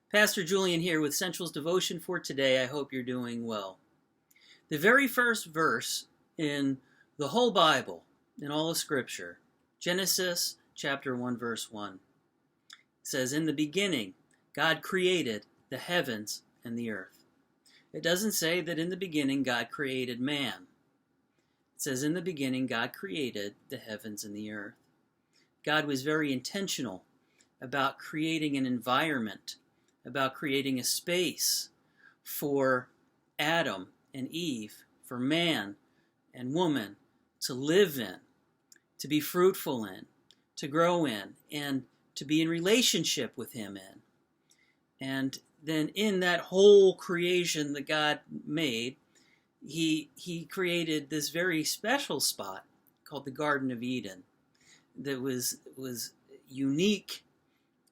Pastor Julian here with Central's Devotion for today. I hope you're doing well. The very first verse in the whole Bible, in all of Scripture, Genesis chapter 1, verse 1, says, "In the beginning, God created the heavens and the earth." It doesn't say that in the beginning God created man. It says in the beginning God created the heavens and the earth. God was very intentional about creating an environment, about creating a space for Adam and Eve, for man and woman to live in, to be fruitful in, to grow in, and to be in relationship with Him in. And then in that whole creation that God made, He created this very special spot called the Garden of Eden that was unique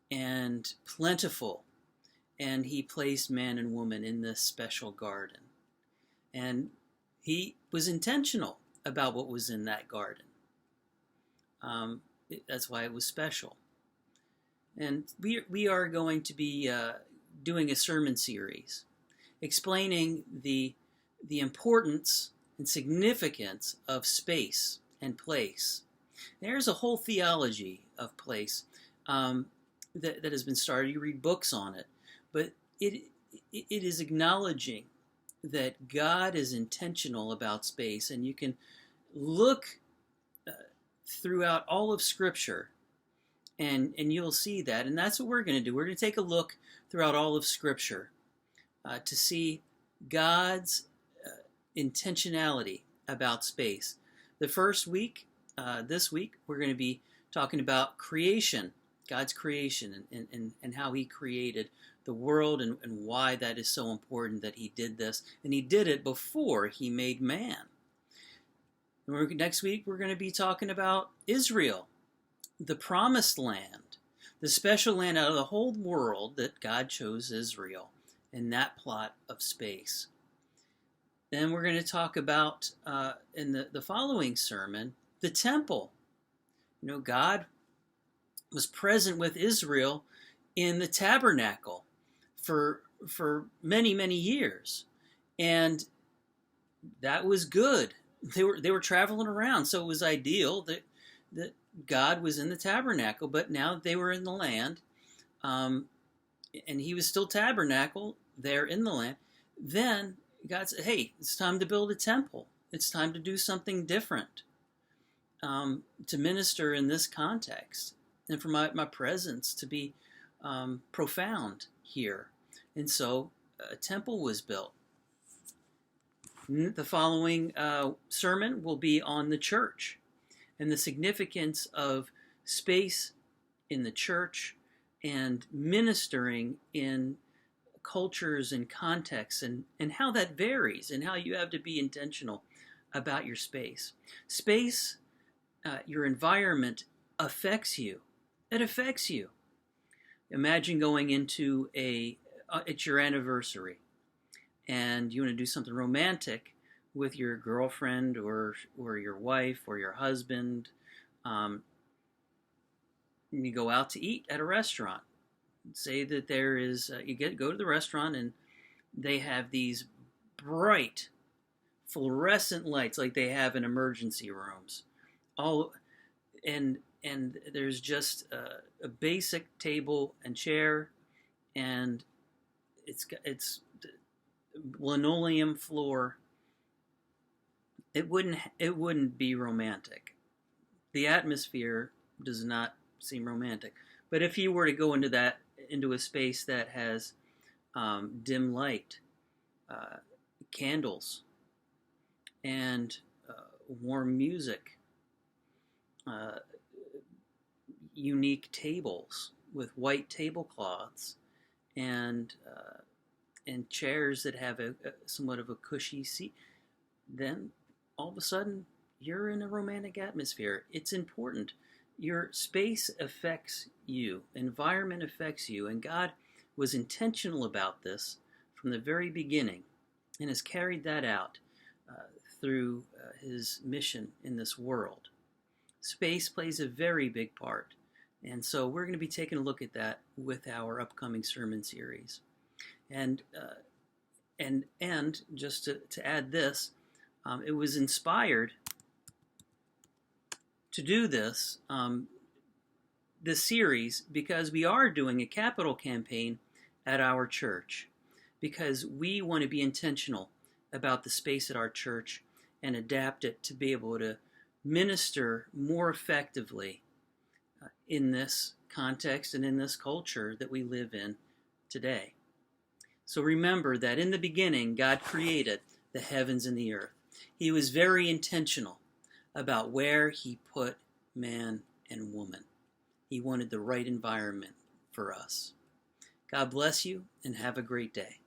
and plentiful. And He placed man and woman in this special garden. And He was intentional about what was in that garden. That's why it was special. And we are going to be doing a sermon series explaining the importance and significance of space and place. There's a whole theology of place that has been started. You read books on it. But it is acknowledging that God is intentional about space, and you can look throughout all of Scripture, and you'll see that. And that's what we're going to do. We're going to take a look throughout all of Scripture to see God's intentionality about space. The first week, this week, we're going to be talking about creation, God's creation, and how He created the world and why that is so important that He did this. And He did it before He made man. Next week, we're going to be talking about Israel, the promised land, the special land out of the whole world that God chose Israel in that plot of space. Then we're going to talk about, in the following sermon, the temple. You know, God was present with Israel in the tabernacle for many, many years. And that was good. They were traveling around, so it was ideal that God was in the tabernacle, but now they were in the land, and He was still tabernacle there in the land. Then God said, hey, it's time to build a temple. It's time to do something different, to minister in this context, and for my presence to be profound here. And so a temple was built. The following sermon will be on the church and the significance of space in the church and ministering in cultures and contexts, and how that varies and how you have to be intentional about your space. Space, your environment affects you. It affects you. Imagine going into it's your anniversary, and you want to do something romantic with your girlfriend or your wife or your husband. And you go out to eat at a restaurant. Say that there is, go to the restaurant and they have these bright fluorescent lights like they have in emergency rooms. And there's just a basic table and chair, and it's linoleum floor. It wouldn't be romantic. The atmosphere does not seem romantic. But if you were to go into a space that has dim light, candles, and warm music, unique tables with white tablecloths, and chairs that have a somewhat of a cushy seat, then all of a sudden you're in a romantic atmosphere. It's important. Your space affects you. Environment affects you. And God was intentional about this from the very beginning and has carried that out through His mission in this world. Space plays a very big part And so we're going to be taking a look at that with our upcoming sermon series. And just to add this, it was inspired to do this series because we are doing a capital campaign at our church, because we want to be intentional about the space at our church and adapt it to be able to minister more effectively in this context and in this culture that we live in today. So remember that in the beginning, God created the heavens and the earth. He was very intentional about where he put man and woman. He wanted the right environment for us. God bless you and have a great day.